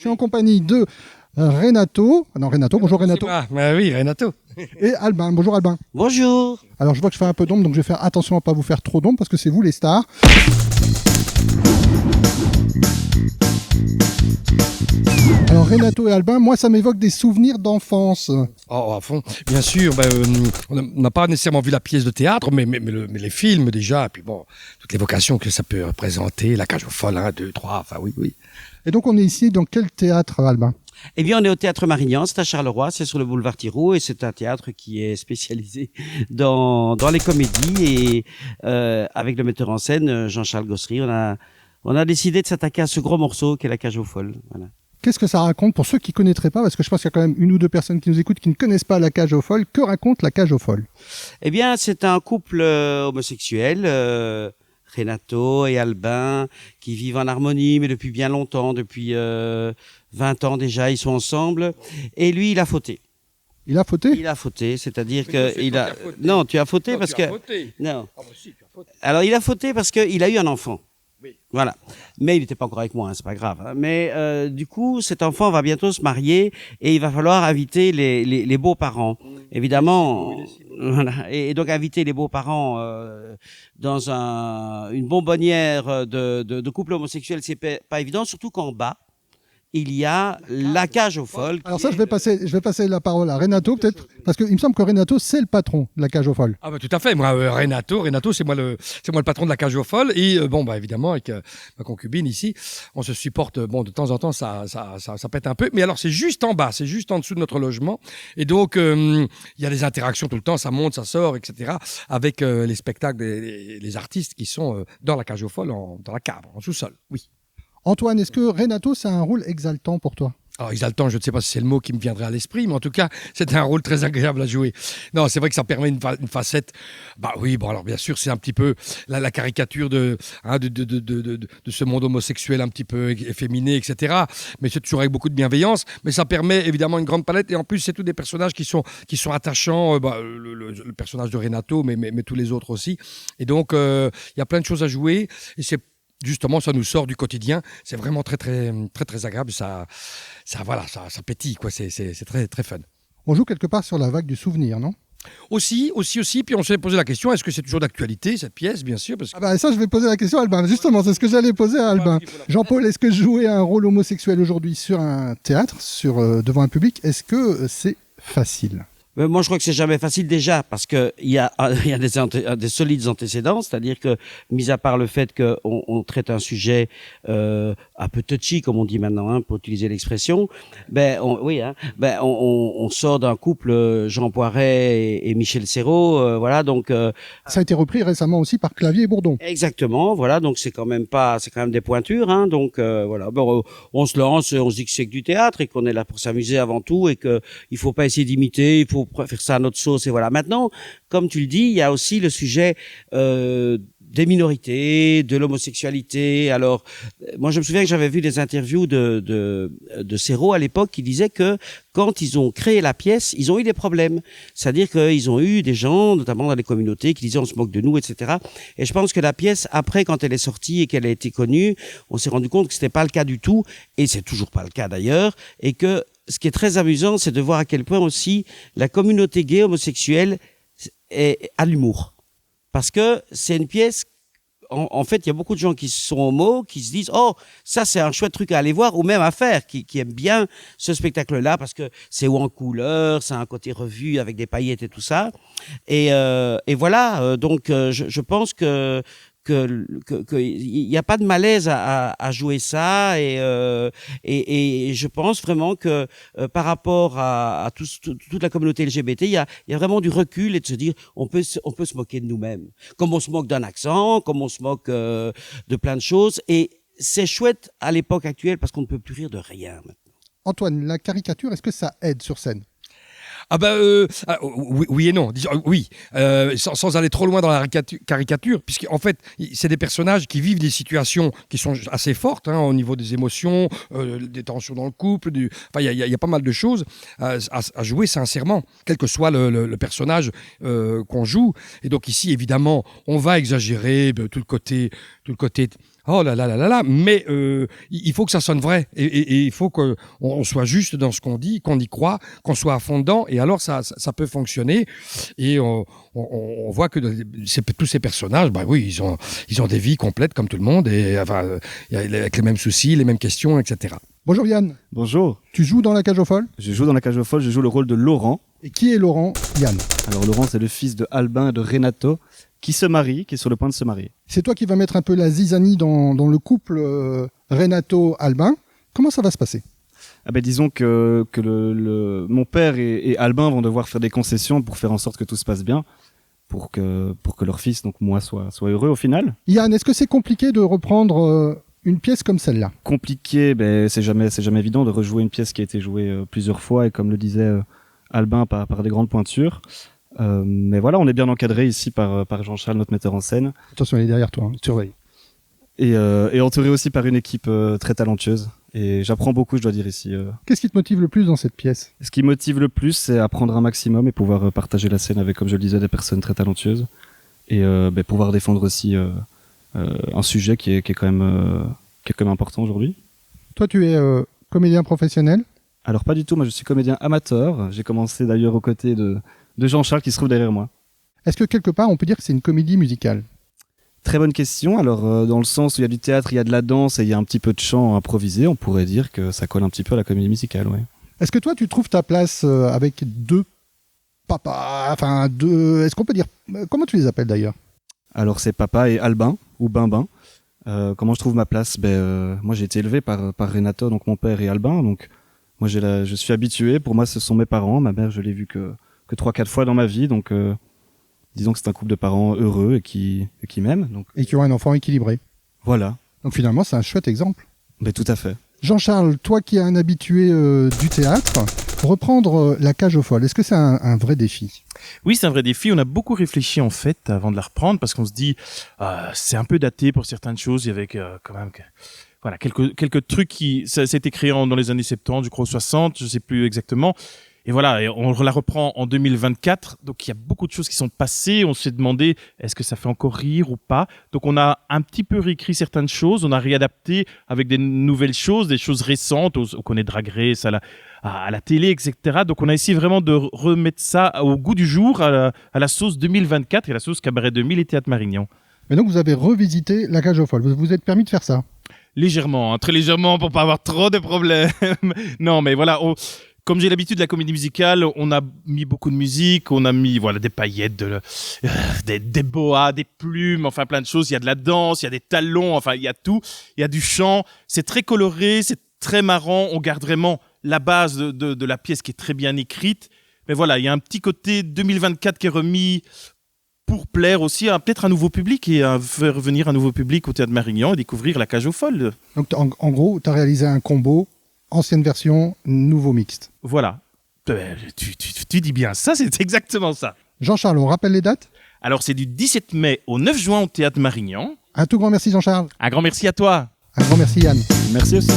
Je suis en compagnie de Renato. Non, Renato, bonjour Renato. Oui, Renato. Et Albin, bonjour Albin. Bonjour. Alors je vois que je fais un peu d'ombre, donc je vais faire attention à ne pas vous faire trop d'ombre parce que c'est vous les stars. Alors Renato et Albin, moi ça m'évoque des souvenirs d'enfance. À fond. Bien sûr, on n'a pas nécessairement vu la pièce de théâtre, mais les films déjà, et puis bon, toute l'évocation que ça peut représenter, la cage aux folles, 1, 2, 3, enfin oui. Et donc on est ici dans quel théâtre, Albin? Eh bien, on est au Théâtre Marignan, c'est à Charleroi, c'est sur le boulevard Thiroux, et c'est un théâtre qui est spécialisé dans les comédies, et avec le metteur en scène, Jean-Charles Gossery, on a décidé de s'attaquer à ce gros morceau qu'est la cage aux folles. Voilà. Qu'est-ce que ça raconte pour ceux qui ne connaîtraient pas? Parce que je pense qu'il y a quand même une ou deux personnes qui nous écoutent qui ne connaissent pas la cage aux folles. Que raconte la cage aux folles? Eh bien, c'est un couple homosexuel, Renato et Albin, qui vivent en harmonie, mais depuis bien longtemps, depuis 20 ans déjà, ils sont ensemble. Et lui, il a fauté. Il a fauté? Il a fauté, c'est-à-dire que il a. Non, tu as fauté parce que. Non. Ah, si, tu as fauté. Alors, il a fauté parce qu'il a eu un enfant. Oui. Voilà. Mais il n'était pas encore avec moi, c'est pas grave. Hein. Mais du coup, cet enfant va bientôt se marier et il va falloir inviter les beaux-parents. Évidemment. Voilà. Et donc inviter les beaux-parents dans une bonbonnière de couple homosexuel, c'est pas évident, surtout qu'en bas, il y a la cage aux folles. Alors ça, je vais passer la parole à Renato, peut-être, parce qu'il me semble que Renato, c'est le patron de la cage aux folles. Ah tout à fait. Moi, Renato, c'est moi le patron de la cage aux folles. Et évidemment, avec ma concubine ici, on se supporte. Bon, de temps en temps, ça pète un peu. Mais alors, c'est juste en bas, c'est juste en dessous de notre logement. Et donc, il y a des interactions tout le temps. Ça monte, ça sort, etc. Avec les spectacles, les artistes qui sont dans la cage aux folles, dans la cave, en sous-sol. Oui. Antoine, est-ce que Renato, c'est un rôle exaltant pour toi? Alors, exaltant, je ne sais pas si c'est le mot qui me viendrait à l'esprit, mais en tout cas, c'est un rôle très agréable à jouer. Non, c'est vrai que ça permet une facette. Alors bien sûr, c'est un petit peu la caricature de ce monde homosexuel un petit peu efféminé, etc. Mais c'est toujours avec beaucoup de bienveillance. Mais ça permet évidemment une grande palette. Et en plus, c'est tous des personnages qui sont attachants. Le personnage de Renato, mais tous les autres aussi. Et donc, il y a plein de choses à jouer. Et c'est justement, ça nous sort du quotidien. C'est vraiment très, très, très, très agréable. Ça pétille, quoi. C'est très, très fun. On joue quelque part sur la vague du souvenir, non? Aussi. Puis on s'est posé la question, est-ce que c'est toujours d'actualité, cette pièce, bien sûr parce que... Ça, je vais poser la question à Albin. Justement, c'est ce que j'allais poser à Albin. Jean-Paul, est-ce que jouer un rôle homosexuel aujourd'hui sur un théâtre, devant un public, est-ce que c'est facile? Moi, je crois que c'est jamais facile déjà parce que il y a des solides antécédents, c'est-à-dire que, mis à part le fait qu'on traite un sujet un peu touchy, comme on dit maintenant, pour utiliser l'expression, on sort d'un couple Jean Poiret et Michel Serrault, voilà, donc ça a été repris récemment aussi par Clavier et Bourdon. Exactement, voilà, donc c'est quand même des pointures, hein, donc voilà, on se lance, on se dit que c'est que du théâtre et qu'on est là pour s'amuser avant tout et que il faut pas essayer d'imiter, il faut faire ça à notre sauce et voilà. Maintenant, comme tu le dis, il y a aussi le sujet des minorités, de l'homosexualité. Alors, moi, je me souviens que j'avais vu des interviews de Serrault à l'époque qui disaient que quand ils ont créé la pièce, ils ont eu des problèmes. C'est-à-dire qu'ils ont eu des gens, notamment dans les communautés, qui disaient on se moque de nous, etc. Et je pense que la pièce, après, quand elle est sortie et qu'elle a été connue, on s'est rendu compte que c'était pas le cas du tout, et c'est toujours pas le cas d'ailleurs, et que ce qui est très amusant, c'est de voir à quel point aussi la communauté gay homosexuelle a l'humour. Parce que c'est une pièce, en fait, il y a beaucoup de gens qui sont homos, qui se disent « Oh, ça c'est un chouette truc à aller voir » ou même à faire, qui aiment bien ce spectacle-là parce que c'est haut en couleur, c'est un côté revu avec des paillettes et tout ça. Et voilà, donc je pense que il n'y a pas de malaise à jouer ça et je pense vraiment que par rapport à toute la communauté LGBT, il y a vraiment du recul et de se dire on peut se moquer de nous-mêmes, comme on se moque d'un accent, comme on se moque de plein de choses, et c'est chouette à l'époque actuelle parce qu'on ne peut plus rire de rien maintenant. Antoine, la caricature, est-ce que ça aide sur scène? Oui et non. Oui, sans aller trop loin dans la caricature, puisqu'en fait, c'est des personnages qui vivent des situations qui sont assez fortes au niveau des émotions, des tensions dans le couple. Il y a pas mal de choses à jouer sincèrement, quel que soit le personnage qu'on joue. Et donc ici, évidemment, on va exagérer tout le côté Oh là là là là là, mais il faut que ça sonne vrai et il faut qu'on soit juste dans ce qu'on dit, qu'on y croit, qu'on soit à fond dedans et alors ça peut fonctionner et on voit que tous ces personnages, bah oui, ils ont des vies complètes comme tout le monde et enfin, avec les mêmes soucis, les mêmes questions, etc. Bonjour Yann. Bonjour. Tu joues dans La Cage aux Folles? Je joue dans La Cage aux Folles, je joue le rôle de Laurent. Et qui est Laurent? Yann. Alors Laurent, c'est le fils de Albin et de Renato qui se marie, qui est sur le point de se marier. C'est toi qui vas mettre un peu la zizanie dans le couple Renato-Albin. Comment ça va se passer? Ah ben disons que mon père et Albin vont devoir faire des concessions pour faire en sorte que tout se passe bien, pour que leur fils, donc moi, soit heureux au final. Yann, est-ce que c'est compliqué de reprendre une pièce comme celle-là? Compliqué, ben c'est jamais évident de rejouer une pièce qui a été jouée plusieurs fois et comme le disait Albin par des grandes pointures. Mais voilà, on est bien encadré ici par Jean-Charles, notre metteur en scène. Attention, elle est derrière toi, surveille. Et entouré aussi par une équipe très talentueuse. Et j'apprends beaucoup, je dois dire ici. Qu'est-ce qui te motive le plus dans cette pièce? Ce qui motive le plus, c'est apprendre un maximum et pouvoir partager la scène avec, comme je le disais, des personnes très talentueuses. Et pouvoir défendre aussi un sujet qui est quand même important aujourd'hui. Toi, tu es comédien professionnel? Alors pas du tout, moi je suis comédien amateur. J'ai commencé d'ailleurs aux côtés de Jean-Charles qui se trouve derrière moi. Est-ce que quelque part on peut dire que c'est une comédie musicale? Très bonne question. Alors dans le sens où il y a du théâtre, il y a de la danse et il y a un petit peu de chant improvisé, on pourrait dire que ça colle un petit peu à la comédie musicale, ouais. Est-ce que toi tu trouves ta place avec deux papas, enfin deux, est-ce qu'on peut dire, comment tu les appelles d'ailleurs? Alors c'est Papa et Albin, ou Bimbin. Comment je trouve ma place? Moi j'ai été élevé par Renato, donc mon père et Albin, donc moi je suis habitué, pour moi ce sont mes parents, ma mère je l'ai vue que 3-4 fois dans ma vie, donc disons que c'est un couple de parents heureux et qui m'aiment. Donc... Et qui ont un enfant équilibré. Voilà. Donc finalement c'est un chouette exemple. Mais tout à fait. Jean-Charles, toi qui es un habitué du théâtre, reprendre La Cage aux Folles, est-ce que c'est un vrai défi? Oui, c'est un vrai défi. On a beaucoup réfléchi en fait avant de la reprendre parce qu'on se dit c'est un peu daté pour certaines choses. Il y avait quand même voilà quelques trucs qui ça a été créé dans les années 70, je crois 60, je sais plus exactement. Et voilà, et on la reprend en 2024. Donc il y a beaucoup de choses qui sont passées. On s'est demandé est-ce que ça fait encore rire ou pas. Donc on a un petit peu réécrit certaines choses. On a réadapté avec des nouvelles choses, des choses récentes. On connaît Drag Race à la télé, etc. Donc on a essayé vraiment de remettre ça au goût du jour, à la sauce 2024 et la sauce Cabaret 2000 et Théâtre Marignan. Mais donc vous avez revisité La Cage aux Folles. Vous vous êtes permis de faire ça? Légèrement, hein, très légèrement pour pas avoir trop de problèmes. Non, mais voilà. Comme j'ai l'habitude de la comédie musicale, on a mis beaucoup de musique, on a mis des paillettes, des boas, des plumes, enfin plein de choses. Il y a de la danse, il y a des talons, enfin il y a tout. Il y a du chant. C'est très coloré, c'est très marrant. On garde vraiment la base de la pièce qui est très bien écrite. Mais voilà, il y a un petit côté 2024 qui est remis pour plaire aussi à peut-être un nouveau public et à faire venir un nouveau public au Théâtre Marignan et découvrir La Cage aux Folles. Donc en gros, tu as réalisé un combo. Ancienne version, nouveau mixte. Voilà. Tu dis bien ça, c'est exactement ça. Jean-Charles, on rappelle les dates? Alors, c'est du 17 mai au 9 juin au Théâtre Marignan. Un tout grand merci Jean-Charles. Un grand merci à toi. Un grand merci Yann. Merci aussi.